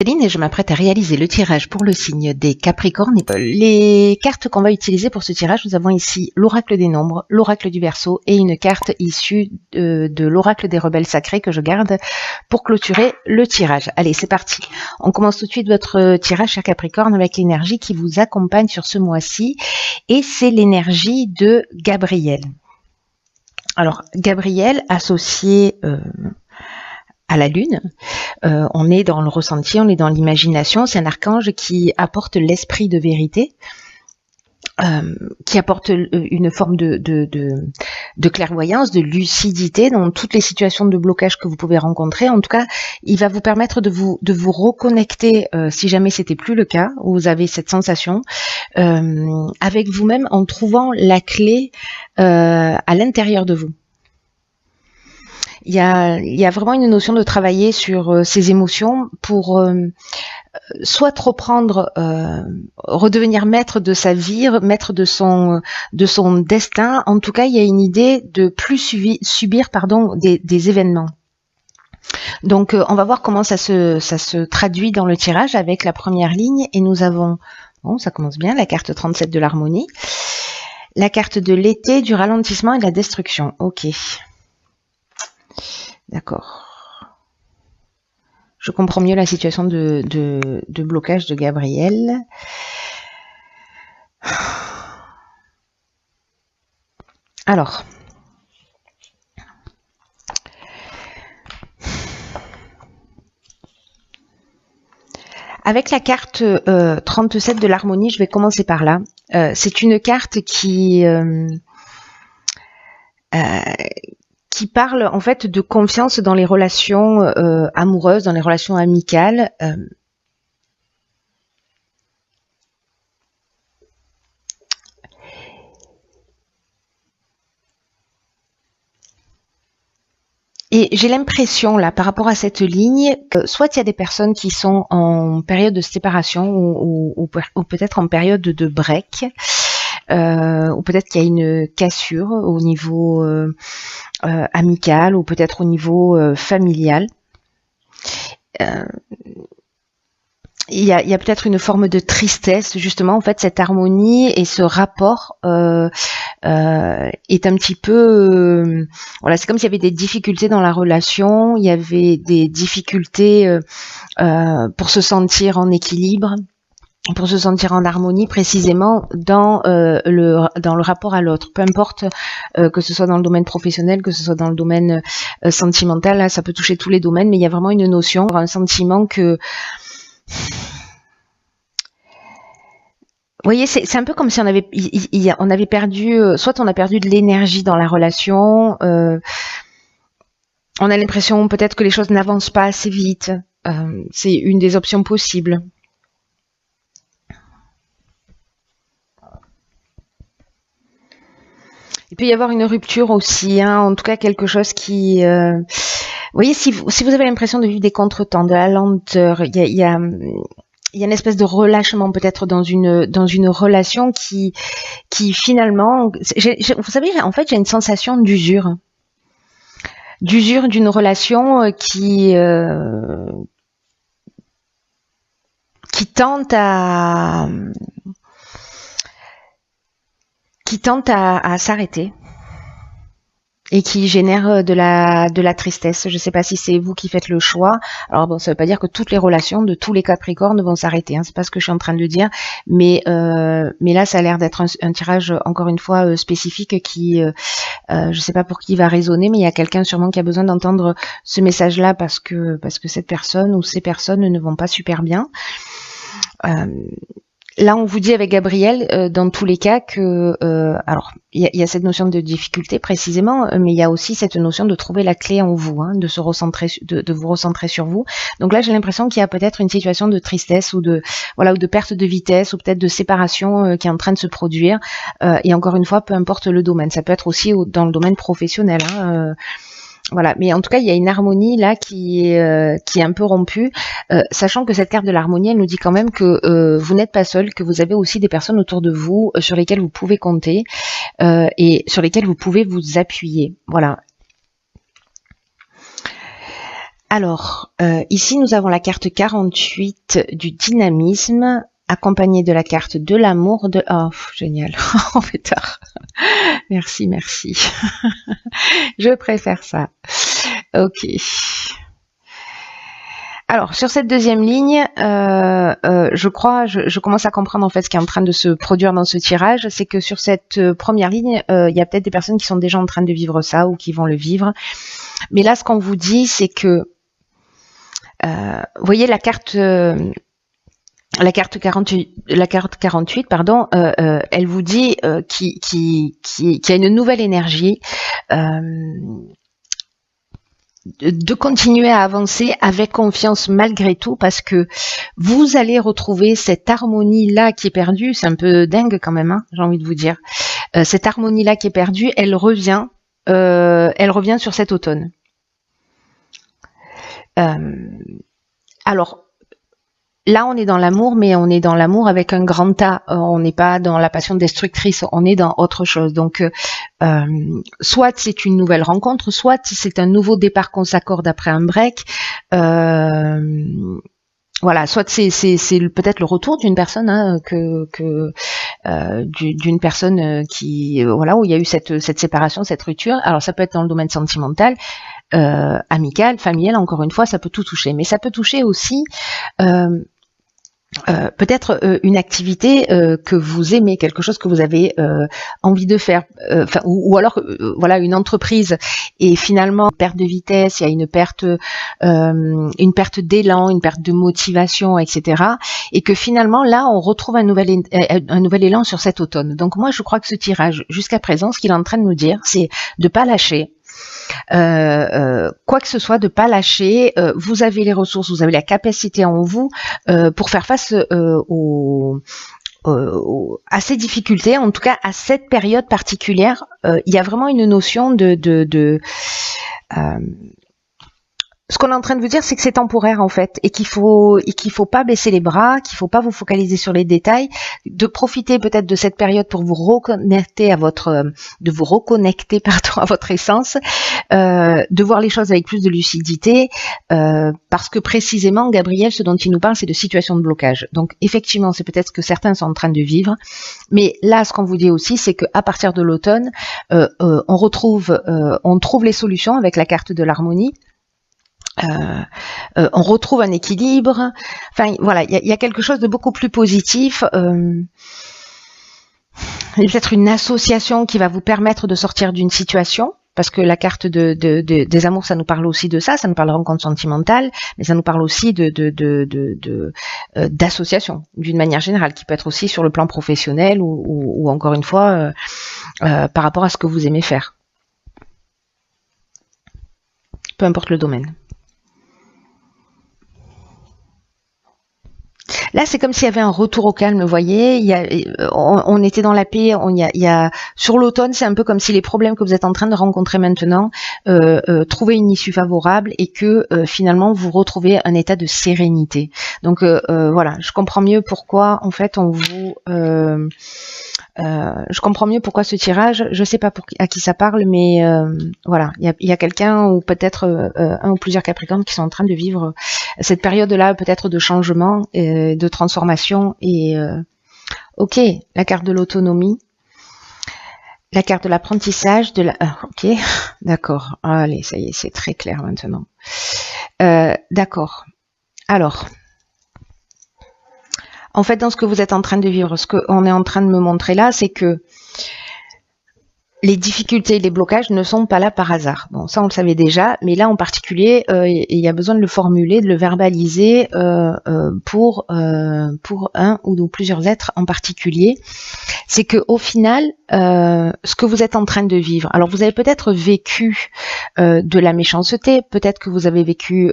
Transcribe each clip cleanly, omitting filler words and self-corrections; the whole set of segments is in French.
Céline et je m'apprête à réaliser le tirage pour le signe des Capricornes. Les cartes qu'on va utiliser pour ce tirage, nous avons ici l'oracle des nombres, l'oracle du Verseau et une carte issue de l'oracle des rebelles sacrés que je garde pour clôturer le tirage. Allez, c'est parti. On commence tout de suite votre tirage, cher Capricorne, avec l'énergie qui vous accompagne sur ce mois-ci et c'est l'énergie de Gabriel. Alors, Gabriel associé à la lune, on est dans le ressenti, on est dans l'imagination, c'est un archange qui apporte l'esprit de vérité, qui apporte une forme de clairvoyance, de lucidité dans toutes les situations de blocage que vous pouvez rencontrer. En tout cas, il va vous permettre de vous reconnecter, si jamais c'était plus le cas, où vous avez cette sensation, avec vous-même en trouvant la clé à l'intérieur de vous. Il y a vraiment une notion de travailler sur ses émotions pour soit reprendre, redevenir maître de sa vie, maître de son destin. En tout cas, il y a une idée de plus subir des événements. Donc, on va voir comment ça se traduit dans le tirage avec la première ligne. Et nous avons, bon, ça commence bien, la carte 37 de l'harmonie, la carte de l'été, du ralentissement et de la destruction. Ok. D'accord. Je comprends mieux la situation de blocage de Gabriel. Alors. Avec la carte 37 de l'harmonie, je vais commencer par là. C'est une carte qui parle en fait de confiance dans les relations amoureuses, dans les relations amicales. Et j'ai l'impression là, par rapport à cette ligne, que soit il y a des personnes qui sont en période de séparation ou peut-être en période de break, ou peut-être qu'il y a une cassure au niveau amical ou peut-être au niveau familial. Il y a peut-être une forme de tristesse, justement, en fait, cette harmonie et ce rapport est un petit peu... voilà, c'est comme s'il y avait des difficultés dans la relation, il y avait des difficultés pour se sentir en équilibre, pour se sentir en harmonie précisément dans le rapport à l'autre, peu importe que ce soit dans le domaine professionnel, que ce soit dans le domaine sentimental, là ça peut toucher tous les domaines, mais il y a vraiment une notion, un sentiment que... Vous voyez, c'est un peu comme si on avait perdu, soit on a perdu de l'énergie dans la relation, on a l'impression peut-être que les choses n'avancent pas assez vite, c'est une des options possibles. Il peut y avoir une rupture aussi, hein, en tout cas quelque chose qui... vous voyez, si vous avez l'impression de vivre des contretemps, de la lenteur, il y a une espèce de relâchement peut-être dans une relation qui finalement... vous savez, en fait, j'ai une sensation d'usure. D'usure d'une relation qui tente à s'arrêter et qui génère de la tristesse. Je ne sais pas si c'est vous qui faites le choix. Alors bon, ça ne veut pas dire que toutes les relations de tous les Capricornes vont s'arrêter, hein, c'est pas ce que je suis en train de dire, mais là ça a l'air d'être un tirage encore une fois spécifique qui je ne sais pas pour qui il va résonner, mais il y a quelqu'un sûrement qui a besoin d'entendre ce message-là parce que cette personne ou ces personnes ne vont pas super bien. Là, on vous dit avec Gabriel, dans tous les cas, que alors il y a cette notion de difficulté précisément, mais il y a aussi cette notion de trouver la clé en vous, hein, de se recentrer, de vous recentrer sur vous. Donc là, j'ai l'impression qu'il y a peut-être une situation de tristesse ou de perte de vitesse ou peut-être de séparation qui est en train de se produire. Et encore une fois, peu importe le domaine, ça peut être aussi dans le domaine professionnel. Hein, voilà, mais en tout cas, il y a une harmonie là qui est un peu rompue, sachant que cette carte de l'harmonie, elle nous dit quand même que vous n'êtes pas seul, que vous avez aussi des personnes autour de vous sur lesquelles vous pouvez compter et sur lesquelles vous pouvez vous appuyer. Voilà. Alors, ici, nous avons la carte 48 du dynamisme, accompagnée de la carte de l'amour. Oh, génial, on fait tard. Merci, merci. Je préfère ça. Ok. Alors, sur cette deuxième ligne, je commence à comprendre en fait ce qui est en train de se produire dans ce tirage. C'est que sur cette première ligne, il y a peut-être des personnes qui sont déjà en train de vivre ça ou qui vont le vivre. Mais là, ce qu'on vous dit, c'est que, vous voyez la carte 48, pardon, elle vous dit qu'il y a une nouvelle énergie. De continuer à avancer avec confiance malgré tout, parce que vous allez retrouver cette harmonie-là qui est perdue. C'est un peu dingue quand même, hein, j'ai envie de vous dire. Cette harmonie-là qui est perdue, elle revient sur cet automne. Alors, là, on est dans l'amour, mais on est dans l'amour avec un grand A. On n'est pas dans la passion destructrice, on est dans autre chose. Donc, soit c'est une nouvelle rencontre, soit c'est un nouveau départ qu'on s'accorde après un break. Voilà, soit c'est peut-être le retour d'une personne, hein, d'une personne qui, voilà, où il y a eu cette séparation, cette rupture. Alors, ça peut être dans le domaine sentimental, amical, familial. Encore une fois, ça peut tout toucher, mais ça peut toucher aussi. Peut-être une activité que vous aimez, quelque chose que vous avez envie de faire, ou alors voilà, une entreprise, et finalement perte de vitesse, il y a une perte d'élan, une perte de motivation, etc. Et que finalement là on retrouve un nouvel élan sur cet automne. Donc moi je crois que ce tirage jusqu'à présent, ce qu'il est en train de nous dire, c'est de pas lâcher. Quoi que ce soit, de pas lâcher. Vous avez les ressources, vous avez la capacité en vous pour faire face à ces difficultés, en tout cas à cette période particulière. Il y a vraiment une notion ce qu'on est en train de vous dire, c'est que c'est temporaire en fait, et qu'il faut pas baisser les bras, qu'il faut pas vous focaliser sur les détails, de profiter peut-être de cette période pour vous reconnecter à votre essence, de voir les choses avec plus de lucidité, parce que précisément, Gabriel, ce dont il nous parle, c'est de situations de blocage. Donc effectivement, c'est peut-être ce que certains sont en train de vivre, mais là, ce qu'on vous dit aussi, c'est qu'à partir de l'automne, on trouve les solutions avec la carte de l'harmonie. On retrouve un équilibre. Enfin, voilà, il y a quelque chose de beaucoup plus positif. Il y a peut-être une association qui va vous permettre de sortir d'une situation, parce que la carte des amours, ça nous parle aussi de ça nous parle de rencontre sentimentale, mais ça nous parle aussi d'association, d'une manière générale, qui peut être aussi sur le plan professionnel ou encore une fois par rapport à ce que vous aimez faire. Peu importe le domaine. Là, c'est comme s'il y avait un retour au calme, vous voyez. On était dans la paix. Sur l'automne, c'est un peu comme si les problèmes que vous êtes en train de rencontrer maintenant trouvaient une issue favorable et que finalement vous retrouvez un état de sérénité. Donc voilà, je comprends mieux pourquoi en fait je comprends mieux pourquoi ce tirage. Je sais pas à qui ça parle, mais voilà, il y a quelqu'un ou peut-être un ou plusieurs Capricornes qui sont en train de vivre cette période-là, peut-être de changement, de transformation. Et ok, la carte de l'autonomie, la carte de l'apprentissage, ok, d'accord. Allez, ça y est, c'est très clair maintenant. D'accord. Alors. En fait, dans ce que vous êtes en train de vivre, ce qu'on est en train de me montrer là, c'est que les difficultés, les blocages ne sont pas là par hasard. Bon, ça on le savait déjà, mais là en particulier, il y a besoin de le formuler, de le verbaliser pour un ou plusieurs êtres en particulier. C'est que au final, ce que vous êtes en train de vivre, alors vous avez peut-être vécu de la méchanceté, peut-être que vous avez vécu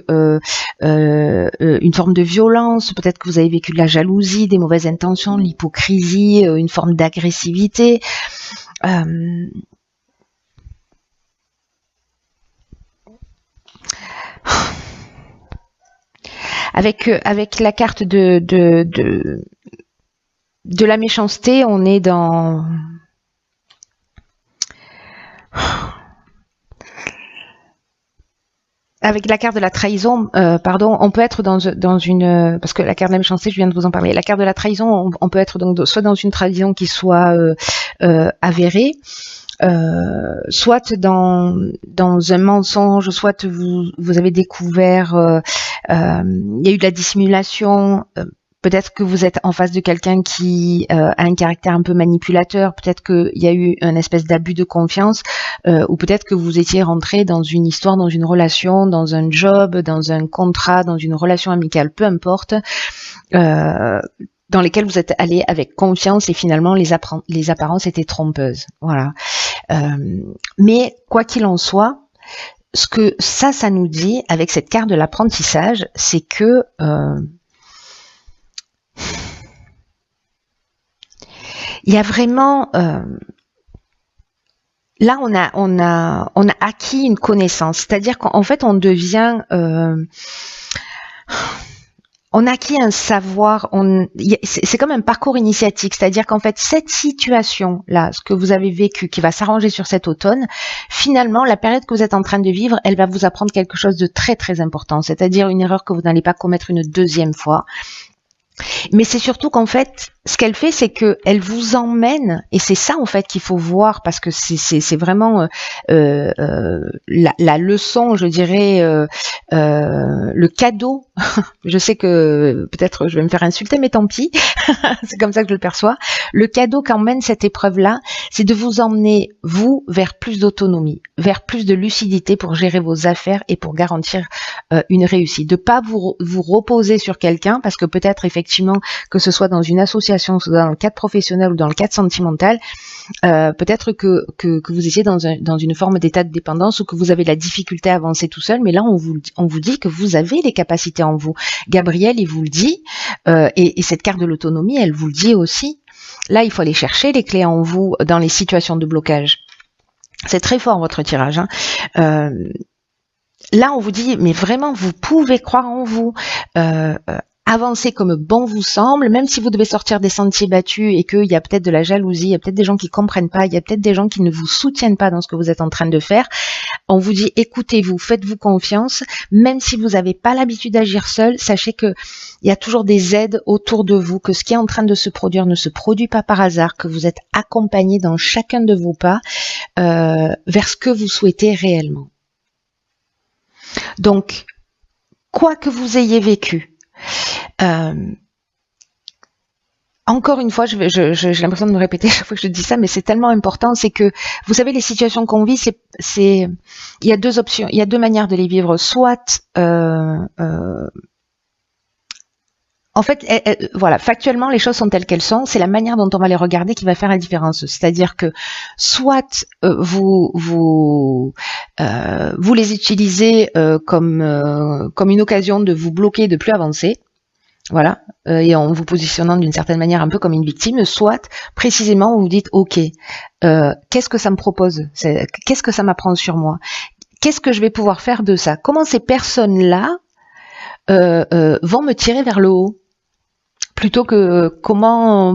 une forme de violence, peut-être que vous avez vécu de la jalousie, des mauvaises intentions, l'hypocrisie, une forme d'agressivité. Avec la carte de la méchanceté, on est dans avec la carte de la trahison, pardon, on peut être dans une, parce que la carte de la méchanceté, je viens de vous en parler. La carte de la trahison, on peut être donc soit dans une trahison qui soit avérée, soit dans un mensonge, soit vous avez découvert, il y a eu de la dissimulation. Peut-être que vous êtes en face de quelqu'un qui a un caractère un peu manipulateur, peut-être qu'il y a eu un espèce d'abus de confiance, ou peut-être que vous étiez rentré dans une histoire, dans une relation, dans un job, dans un contrat, dans une relation amicale, peu importe, dans lesquels vous êtes allé avec confiance et finalement les apparences étaient trompeuses. Voilà. Mais quoi qu'il en soit, ce que ça nous dit avec cette carte de l'apprentissage, c'est que il y a vraiment là on a acquis une connaissance, c'est-à-dire qu'en fait on devient on a acquis un savoir, c'est comme un parcours initiatique, c'est-à-dire qu'en fait cette situation-là, ce que vous avez vécu, qui va s'arranger sur cet automne, finalement la période que vous êtes en train de vivre, elle va vous apprendre quelque chose de très très important, c'est-à-dire une erreur que vous n'allez pas commettre une deuxième fois. Mais c'est surtout qu'en fait, ce qu'elle fait, c'est qu'elle vous emmène, et c'est ça en fait qu'il faut voir, parce que c'est vraiment la leçon, je dirais, le cadeau. Je sais que peut-être je vais me faire insulter, mais tant pis, c'est comme ça que je le perçois. Le cadeau qu'emmène cette épreuve-là, c'est de vous emmener, vous, vers plus d'autonomie, vers plus de lucidité pour gérer vos affaires et pour garantir une réussite. De pas vous reposer sur quelqu'un, parce que peut-être effectivement, que ce soit dans une association, soit dans le cadre professionnel ou dans le cadre sentimental, peut-être que vous étiez dans une forme d'état de dépendance ou que vous avez de la difficulté à avancer tout seul, mais là on vous dit que vous avez les capacités en vous. Gabriel, il vous le dit, et cette carte de l'autonomie, elle vous le dit aussi. Là, il faut aller chercher les clés en vous dans les situations de blocage. C'est très fort votre tirage, hein. Là, on vous dit, mais vraiment, vous pouvez croire en vous. Avancez comme bon vous semble, même si vous devez sortir des sentiers battus et qu'il y a peut-être de la jalousie, il y a peut-être des gens qui comprennent pas, il y a peut-être des gens qui ne vous soutiennent pas dans ce que vous êtes en train de faire. On vous dit, écoutez-vous, faites-vous confiance, même si vous n'avez pas l'habitude d'agir seul, sachez que il y a toujours des aides autour de vous, que ce qui est en train de se produire ne se produit pas par hasard, que vous êtes accompagné dans chacun de vos pas vers ce que vous souhaitez réellement. Donc, quoi que vous ayez vécu, encore une fois, j'ai l'impression de me répéter chaque fois que je dis ça, mais c'est tellement important, c'est que, vous savez, les situations qu'on vit, il y a deux options, il y a deux manières de les vivre. Soit, en fait, voilà, factuellement, les choses sont telles qu'elles sont. C'est la manière dont on va les regarder qui va faire la différence. C'est-à-dire que soit vous les utilisez comme une occasion de vous bloquer, de plus avancer. Voilà, et en vous positionnant d'une certaine manière un peu comme une victime, soit précisément vous vous dites ok, qu'est-ce que ça me propose, qu'est-ce que ça m'apprend sur moi, qu'est-ce que je vais pouvoir faire de ça, comment ces personnes-là vont me tirer vers le haut, plutôt que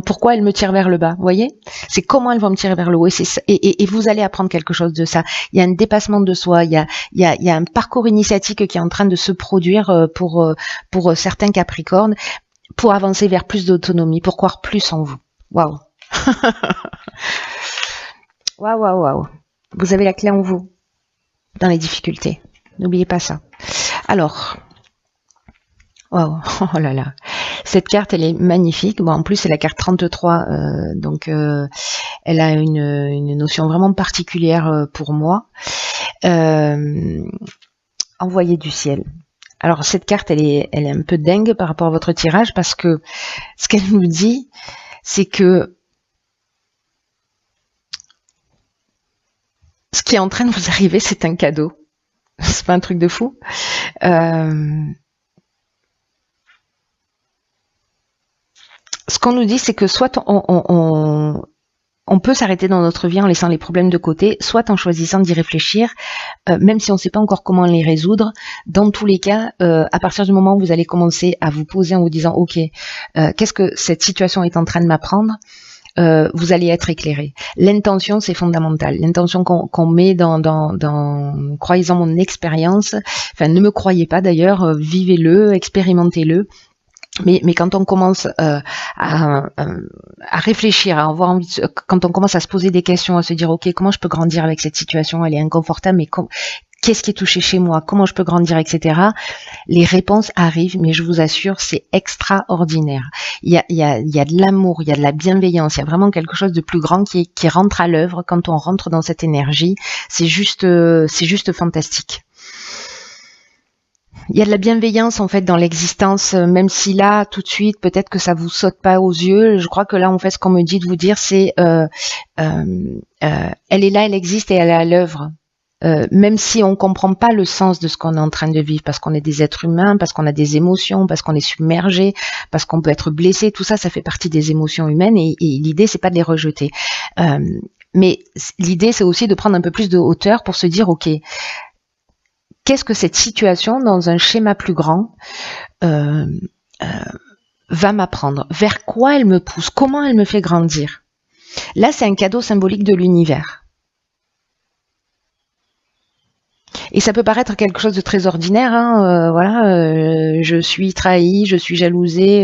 pourquoi elles me tirent vers le bas, vous voyez, c'est comment elles vont me tirer vers le haut, et vous allez apprendre quelque chose de ça. Il y a un dépassement de soi, il y a un parcours initiatique qui est en train de se produire pour certains Capricornes, pour avancer vers plus d'autonomie, pour croire plus en vous. Waouh. Waouh. Vous avez la clé en vous, dans les difficultés. N'oubliez pas ça. Alors, waouh, oh là là. Cette carte, elle est magnifique. Bon, en plus, c'est la carte 33, donc elle a une notion vraiment particulière pour moi. Envoyé du ciel. Alors, cette carte, elle est un peu dingue par rapport à votre tirage, parce que ce qu'elle nous dit, c'est que ce qui est en train de vous arriver, c'est un cadeau. C'est pas un truc de fou. Ce qu'on nous dit, c'est que soit on peut s'arrêter dans notre vie en laissant les problèmes de côté, soit en choisissant d'y réfléchir, même si on ne sait pas encore comment les résoudre. Dans tous les cas, à partir du moment où vous allez commencer à vous poser en vous disant « Ok, qu'est-ce que cette situation est en train de m'apprendre ?» vous allez être éclairé. L'intention, c'est fondamental. L'intention qu'on met dans croyez-en mon expérience, enfin ne me croyez pas d'ailleurs, vivez-le, expérimentez-le. Mais quand on commence à réfléchir, à avoir envie quand on commence à se poser des questions, à se dire ok, comment je peux grandir avec cette situation, elle est inconfortable, mais qu'est-ce qui est touché chez moi, comment je peux grandir, etc. Les réponses arrivent, mais je vous assure, c'est extraordinaire. Il y a de l'amour, il y a de la bienveillance, il y a vraiment quelque chose de plus grand qui rentre à l'œuvre quand on rentre dans cette énergie. C'est juste fantastique. Il y a de la bienveillance en fait dans l'existence, même si là tout de suite peut-être que ça vous saute pas aux yeux. Je crois que là en fait ce qu'on me dit de vous dire c'est elle est là, elle existe et elle est à l'œuvre. Même si on comprend pas le sens de ce qu'on est en train de vivre, parce qu'on est des êtres humains, parce qu'on a des émotions, parce qu'on est submergé, parce qu'on peut être blessé, tout ça, ça fait partie des émotions humaines et l'idée c'est pas de les rejeter. Mais l'idée c'est aussi de prendre un peu plus de hauteur pour se dire ok, qu'est-ce que cette situation dans un schéma plus grand va m'apprendre? Vers quoi elle me pousse? Comment elle me fait grandir? Là, c'est un cadeau symbolique de l'univers. Et ça peut paraître quelque chose de très ordinaire, hein, voilà, je suis trahi, je suis jalousée,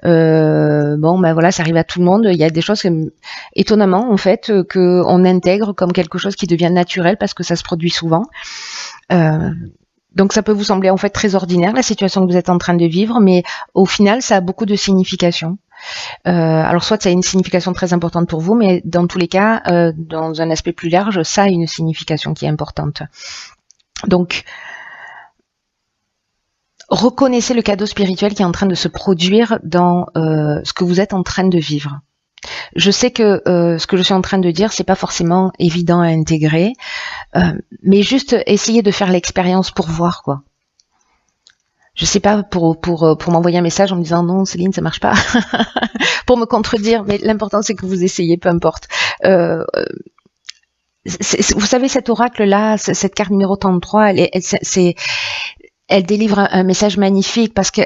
bon ben voilà, ça arrive à tout le monde. Il y a des choses étonnamment en fait que on intègre comme quelque chose qui devient naturel parce que ça se produit souvent. Donc ça peut vous sembler en fait très ordinaire la situation que vous êtes en train de vivre, mais au final ça a beaucoup de signification. Alors soit ça a une signification très importante pour vous, mais dans tous les cas, dans un aspect plus large, ça a une signification qui est importante. Donc reconnaissez le cadeau spirituel qui est en train de se produire dans ce que vous êtes en train de vivre. Je sais que ce que je suis en train de dire, c'est pas forcément évident à intégrer, mais juste essayez de faire l'expérience pour voir quoi. Je sais pas pour m'envoyer un message en me disant non Céline ça marche pas, pour me contredire, mais l'important c'est que vous essayez, peu importe. Vous savez cet oracle là, cette carte numéro 33, elle délivre un message magnifique parce que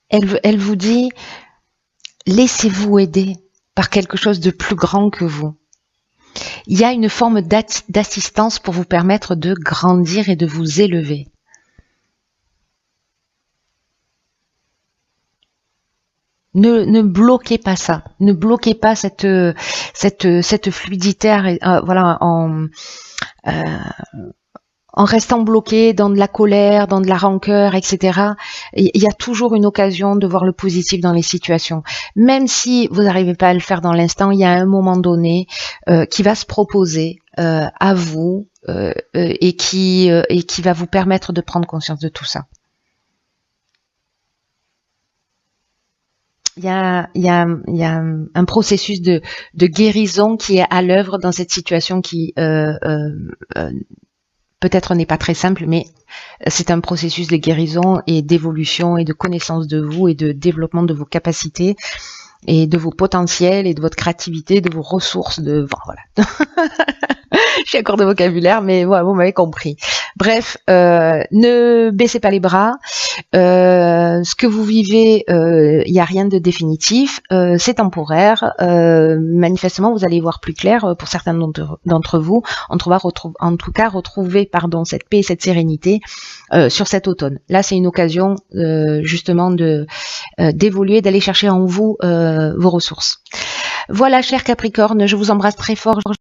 elle vous dit laissez-vous aider par quelque chose de plus grand que vous. Il y a une forme d'assistance pour vous permettre de grandir et de vous élever. Ne bloquez pas ça. Ne bloquez pas cette fluidité, voilà, en restant bloqué dans de la colère, dans de la rancœur, etc. Il y a toujours une occasion de voir le positif dans les situations. Même si vous n'arrivez pas à le faire dans l'instant, il y a un moment donné qui va se proposer à vous et qui va vous permettre de prendre conscience de tout ça. Il y a un processus de guérison qui est à l'œuvre dans cette situation qui peut-être n'est pas très simple, mais c'est un processus de guérison et d'évolution et de connaissance de vous et de développement de vos capacités et de vos potentiels et de votre créativité, de vos ressources, voilà. Je suis à court de vocabulaire, mais voilà, vous m'avez compris. Bref, ne baissez pas les bras. Ce que vous vivez, il n'y a rien de définitif, c'est temporaire. Manifestement, vous allez y voir plus clair pour certains d'entre vous. En tout cas, retrouver cette paix et cette sérénité sur cet automne. Là, c'est une occasion justement d'évoluer, d'aller chercher en vous vos ressources. Voilà, cher Capricorne, je vous embrasse très fort.